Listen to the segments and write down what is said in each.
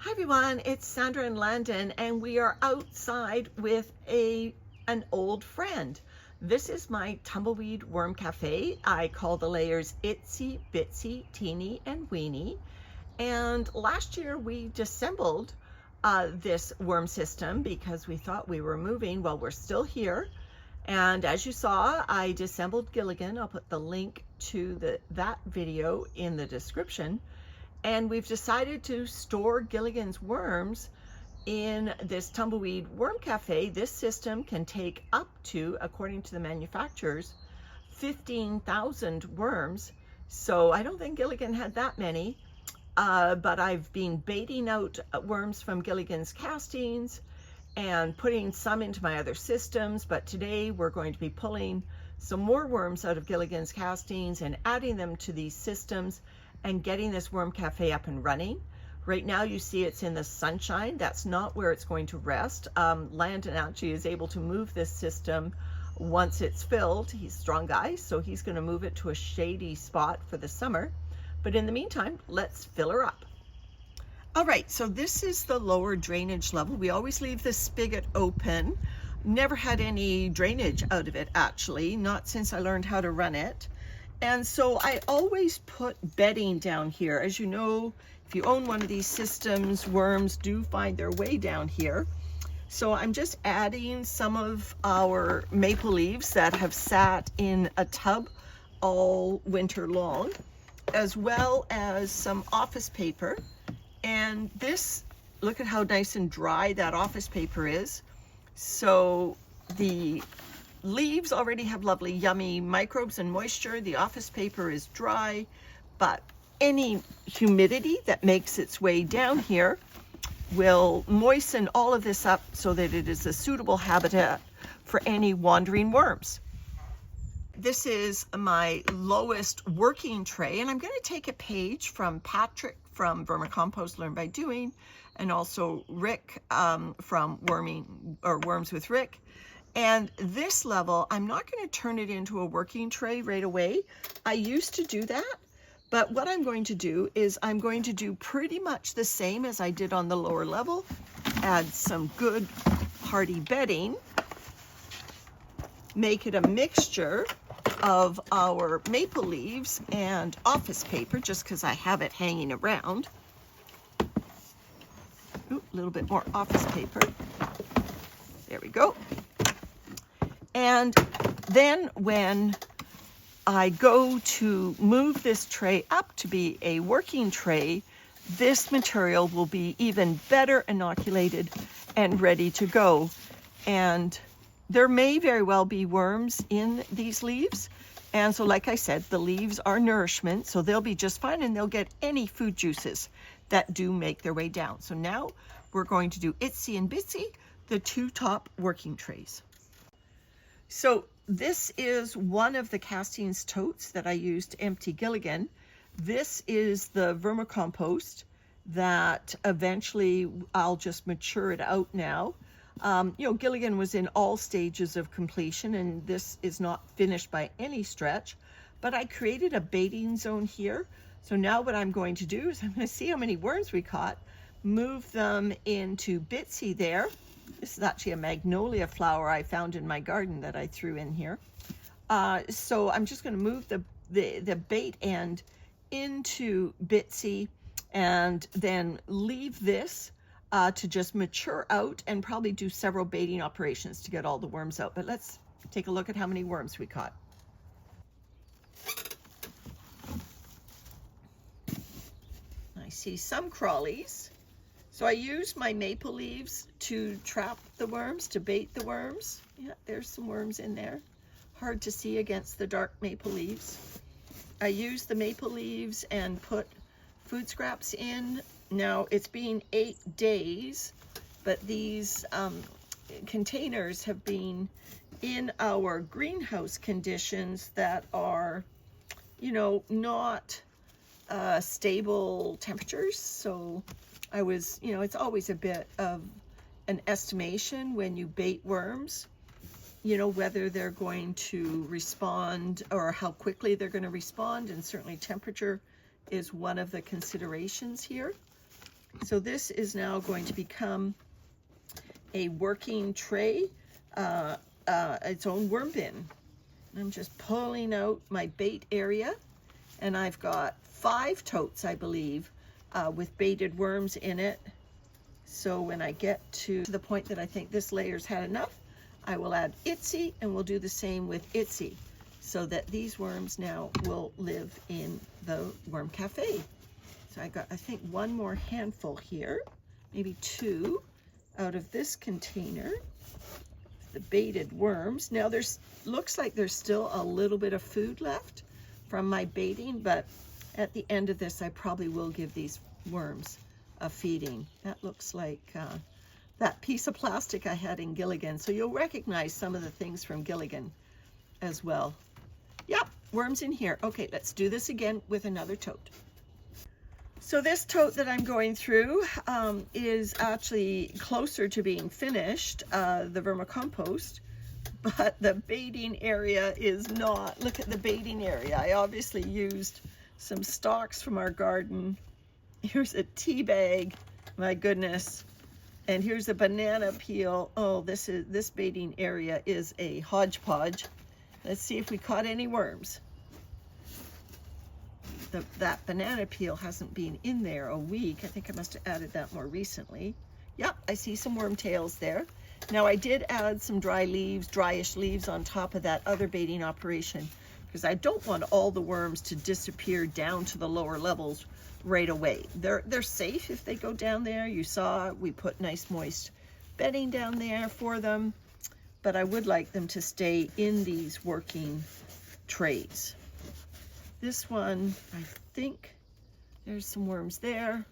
Hi everyone, it's Sandra in London and we are outside with an old friend. This is my Tumbleweed Worm Café. I call the layers Itsy, Bitsy, Teenie and Weenie. And last year we disassembled this worm system because we thought we were moving. Well, we're still here. And as you saw, I disassembled Gilligan. I'll put the link to that video in the description. And we've decided to store Gilligan's worms in this Tumbleweed Worm Café. This system can take up to, according to the manufacturers, 15,000 worms. So I don't think Gilligan had that many, but I've been baiting out worms from Gilligan's castings and putting some into my other systems. But today we're going to be pulling some more worms out of Gilligan's castings and adding them to these systems and getting this worm cafe up and running. Right now you see it's in the sunshine. That's not where it's going to rest. Landon actually is able to move this system once it's filled. He's a strong guy, so he's going to move it to a shady spot for the summer. But in the meantime, let's fill her up. All right, so this is the lower drainage level. We always leave the spigot open. Never had any drainage out of it, actually, not since I learned how to run it. And so I always put bedding down here. As you know, if you own one of these systems, worms do find their way down here. So I'm just adding some of our maple leaves that have sat in a tub all winter long, as well as some office paper. And this, look at how nice and dry that office paper is. So the leaves already have lovely, yummy microbes and moisture. The office paper is dry, but any humidity that makes its way down here will moisten all of this up so that it is a suitable habitat for any wandering worms. This is my lowest working tray, and I'm going to take a page from Patrick from Vermicompost Learn by Doing, and also Rick from Worms with Rick. And this level, I'm not going to turn it into a working tray right away. I used to do that, but what I'm going to do is I'm going to do pretty much the same as I did on the lower level. Add some good hardy bedding, make it a mixture of our maple leaves and office paper, just because I have it hanging around. Ooh, a little bit more office paper. There we go. And then when I go to move this tray up to be a working tray, this material will be even better inoculated and ready to go. And there may very well be worms in these leaves. And so, like I said, the leaves are nourishment, so they'll be just fine, and they'll get any food juices that do make their way down. So now we're going to do Itsy and Bitsy, the two top working trays. So this is one of the castings totes that I used to empty Gilligan. This is the vermicompost that eventually I'll just mature it out now. You know, Gilligan was in all stages of completion, and this is not finished by any stretch, but I created a baiting zone here. So now what I'm going to do is I'm going to see how many worms we caught, move them into Bitsy there. This is actually a magnolia flower I found in my garden that I threw in here. So I'm just going to move the bait end into Bitsy and then leave this to just mature out and probably do several baiting operations to get all the worms out. But let's take a look at how many worms we caught. I see some crawlies. So I use my maple leaves to trap the worms, to bait the worms. Yeah, there's some worms in there. Hard to see against the dark maple leaves. I use the maple leaves and put food scraps in. Now it's been 8 days, but these containers have been in our greenhouse conditions that are, you know, not stable temperatures. So I was, you know, it's always a bit of an estimation when you bait worms, you know, whether they're going to respond or how quickly they're going to respond. And certainly temperature is one of the considerations here. So this is now going to become a working tray, its own worm bin. I'm just pulling out my bait area, and I've got 5 totes, I believe, with baited worms in it. So when I get to the point that I think this layer's had enough, I will add Itsy, and we'll do the same with Itsy, so that these worms now will live in the worm cafe. So I got, I think, 1 more handful here, maybe 2 out of this container, the baited worms. Now looks like there's still a little bit of food left from my baiting, but at the end of this, I probably will give these worms a feeding. That looks like that piece of plastic I had in Gilligan. So you'll recognize some of the things from Gilligan as well. Yep, worms in here. Okay, let's do this again with another tote. So this tote that I'm going through is actually closer to being finished, the vermicompost, but the baiting area is not. Look at the baiting area. I obviously used some stalks from our garden. Here's a tea bag, my goodness. And here's a banana peel. Oh, this baiting area is a hodgepodge. Let's see if we caught any worms. That banana peel hasn't been in there a week. I think I must have added that more recently. Yep, I see some worm tails there. Now I did add some dry leaves, dryish leaves on top of that other baiting operation, because I don't want all the worms to disappear down to the lower levels right away. They're safe if they go down there. You saw we put nice moist bedding down there for them, but I would like them to stay in these working trays. This one, I think there's some worms there.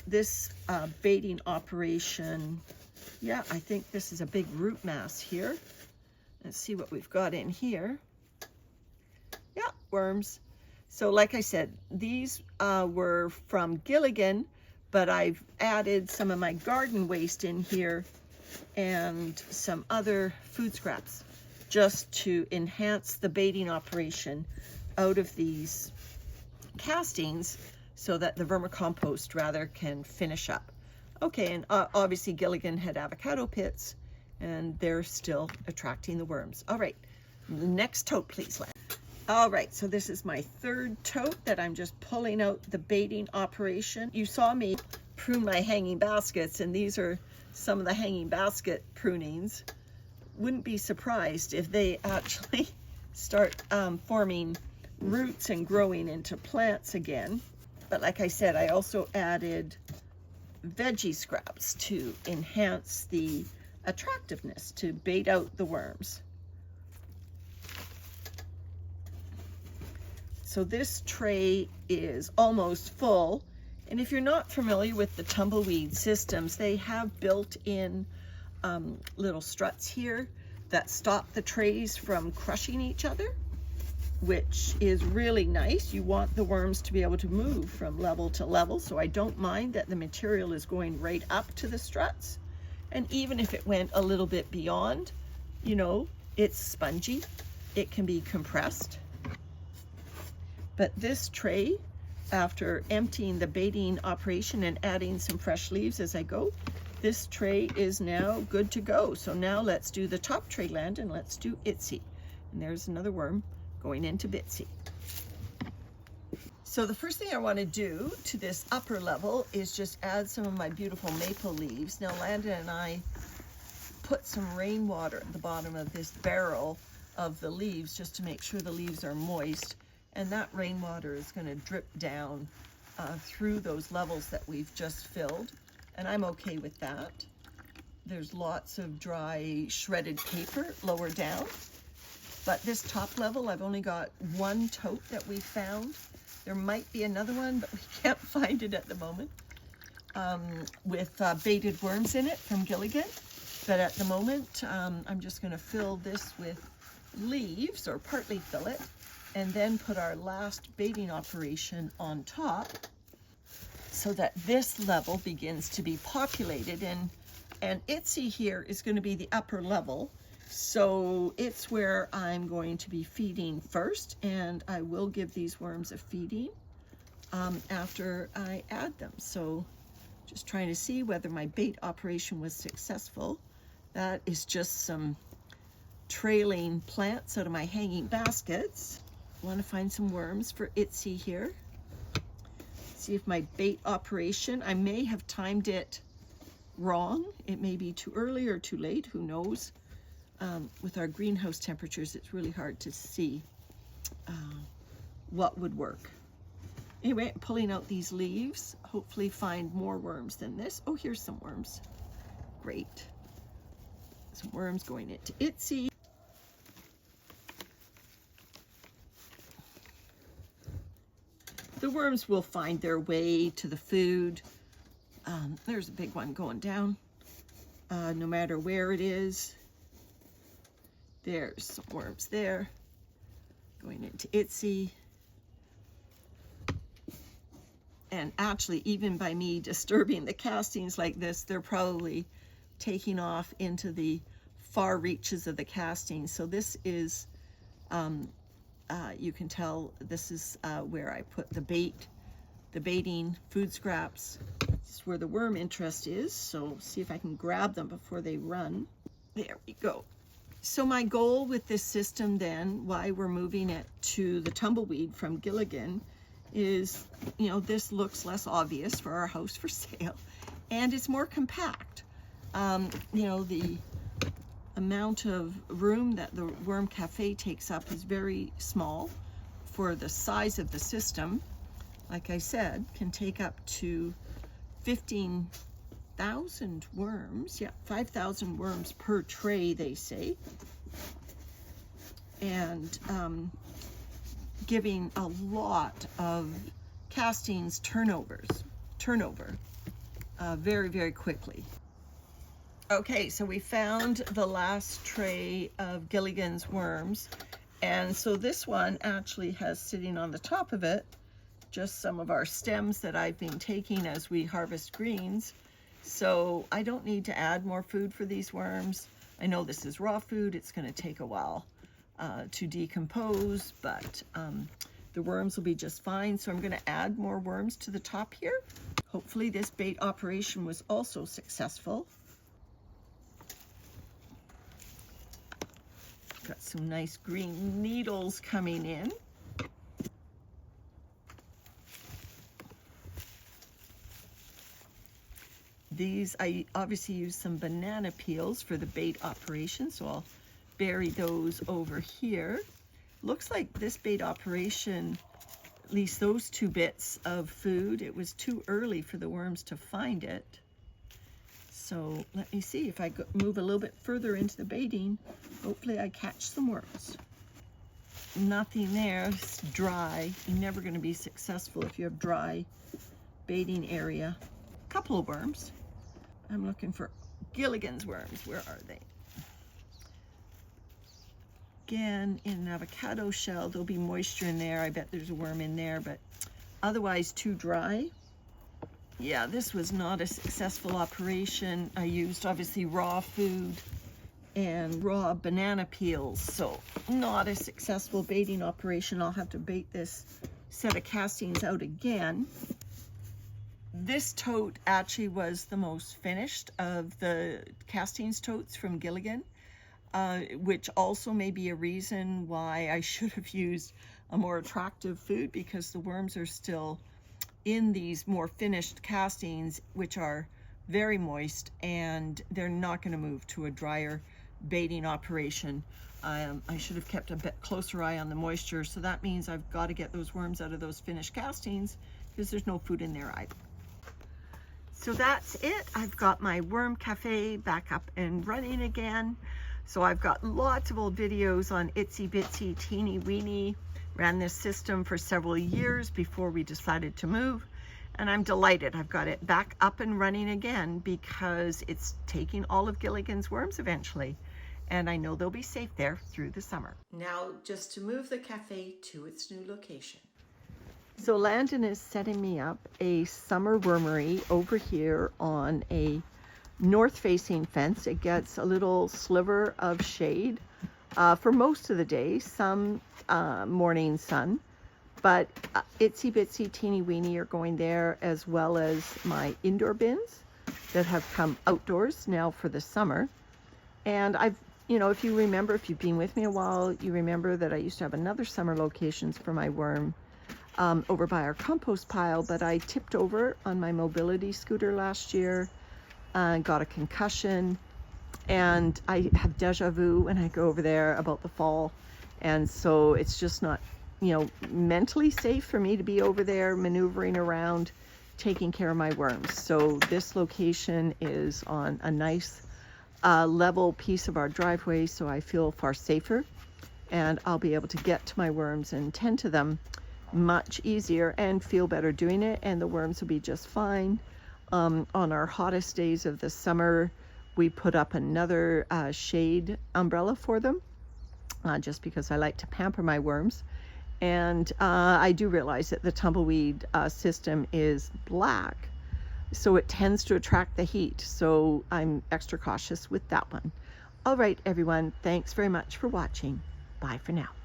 This baiting operation, yeah, I think this is a big root mass here. Let's see what we've got in here. Yeah, worms. So like I said, these were from Gilligan, but I've added some of my garden waste in here and some other food scraps, just to enhance the baiting operation out of these castings, so that the vermicompost rather can finish up. Okay, and obviously Gilligan had avocado pits, and they're still attracting the worms. All right, next tote, please, Len. All right, so this is my 3rd tote that I'm just pulling out the baiting operation. You saw me prune my hanging baskets, and these are some of the hanging basket prunings. Wouldn't be surprised if they actually start forming roots and growing into plants again. But like I said, I also added veggie scraps to enhance the attractiveness, to bait out the worms. So this tray is almost full. And if you're not familiar with the tumbleweed systems, they have built-in little struts here that stop the trays from crushing each other, which is really nice. You want the worms to be able to move from level to level, so I don't mind that the material is going right up to the struts. And even if it went a little bit beyond, you know, it's spongy, it can be compressed. But this tray, after emptying the baiting operation and adding some fresh leaves as I go, this tray is now good to go. So now let's do the top tray land, and let's do Itsy. And there's another worm going into Bitsy. So the first thing I want to do to this upper level is just add some of my beautiful maple leaves. Now Landon and I put some rainwater at the bottom of this barrel of the leaves just to make sure the leaves are moist. And that rainwater is going to drip down through those levels that we've just filled. And I'm okay with that. There's lots of dry shredded paper lower down. But this top level, I've only got 1 tote that we found. There might be another one, but we can't find it at the moment, with baited worms in it from Gilligan. But at the moment, I'm just going to fill this with leaves, or partly fill it, and then put our last baiting operation on top, so that this level begins to be populated. And Itsy here is going to be the upper level, so it's where I'm going to be feeding first, and I will give these worms a feeding after I add them. So just trying to see whether my bait operation was successful. That is just some trailing plants out of my hanging baskets. Want to find some worms for Itsy here. See if my bait operation, I may have timed it wrong. It may be too early or too late, who knows. With our greenhouse temperatures, it's really hard to see what would work. Anyway, I'm pulling out these leaves, hopefully find more worms than this. Oh, here's some worms. Great. Some worms going into Itsy. The worms will find their way to the food. There's a big one going down, no matter where it is. There's some worms there, going into Itsy. And actually, even by me disturbing the castings like this, they're probably taking off into the far reaches of the castings. So this is, you can tell this is where I put the baiting food scraps. This is where the worm interest is. So see if I can grab them before they run. There we go. So my goal with this system then, why we're moving it to the Tumbleweed from Gilligan, is, you know, this looks less obvious for our house for sale, and it's more compact. You know, the amount of room that the Worm Cafe takes up is very small for the size of the system. Like I said, can take up to 15,000 worms. Yeah, 5,000 worms per tray, they say. And giving a lot of castings turnover very, very quickly. Okay, so we found the last tray of Gilligan's worms. And so this one actually has sitting on the top of it just some of our stems that I've been taking as we harvest greens. So I don't need to add more food for these worms. I know this is raw food. It's going to take a while to decompose, but the worms will be just fine. So I'm going to add more worms to the top here. Hopefully this bait operation was also successful. Got some nice green needles coming in. These, I obviously use some banana peels for the bait operation, so I'll bury those over here. Looks like this bait operation, at least those two bits of food, it was too early for the worms to find it. So let me see if I move a little bit further into the baiting, hopefully I catch some worms. Nothing there, it's dry. You're never going to be successful if you have dry baiting area. A couple of worms. I'm looking for Gilligan's worms. Where are they? Again, in an avocado shell, there'll be moisture in there. I bet there's a worm in there, but otherwise too dry. Yeah, this was not a successful operation. I used obviously raw food and raw banana peels, so not a successful baiting operation. I'll have to bait this set of castings out again. This tote actually was the most finished of the castings totes from Gilligan, which also may be a reason why I should have used a more attractive food, because the worms are still in these more finished castings, which are very moist, and they're not going to move to a drier baiting operation. I should have kept a bit closer eye on the moisture, so that means I've got to get those worms out of those finished castings because there's no food in there either. So that's it. I've got my Worm Cafe back up and running again. So I've got lots of old videos on Itsy Bitsy, Teenie Weenie. Ran this system for several years before we decided to move. And I'm delighted I've got it back up and running again, because it's taking all of Gilligan's worms eventually. And I know they'll be safe there through the summer. Now just to move the cafe to its new location. So Landon is setting me up a summer wormery over here on a north-facing fence. It gets a little sliver of shade for most of the day, some morning sun, But Itsy Bitsy, Teenie Weenie are going there, as well as my indoor bins that have come outdoors now for the summer. And if you remember, if you've been with me a while, you remember that I used to have another summer locations for my worm over by our compost pile, but I tipped over on my mobility scooter last year and got a concussion. And I have deja vu when I go over there about the fall. And so it's just not, mentally safe for me to be over there maneuvering around, taking care of my worms. So this location is on a nice level piece of our driveway, so I feel far safer, and I'll be able to get to my worms and tend to them much easier and feel better doing it, and the worms will be just fine. On our hottest days of the summer, we put up another shade umbrella for them, just because I like to pamper my worms. And I do realize that the tumbleweed system is black, so it tends to attract the heat. So I'm extra cautious with that one. All right, everyone, thanks very much for watching. Bye for now.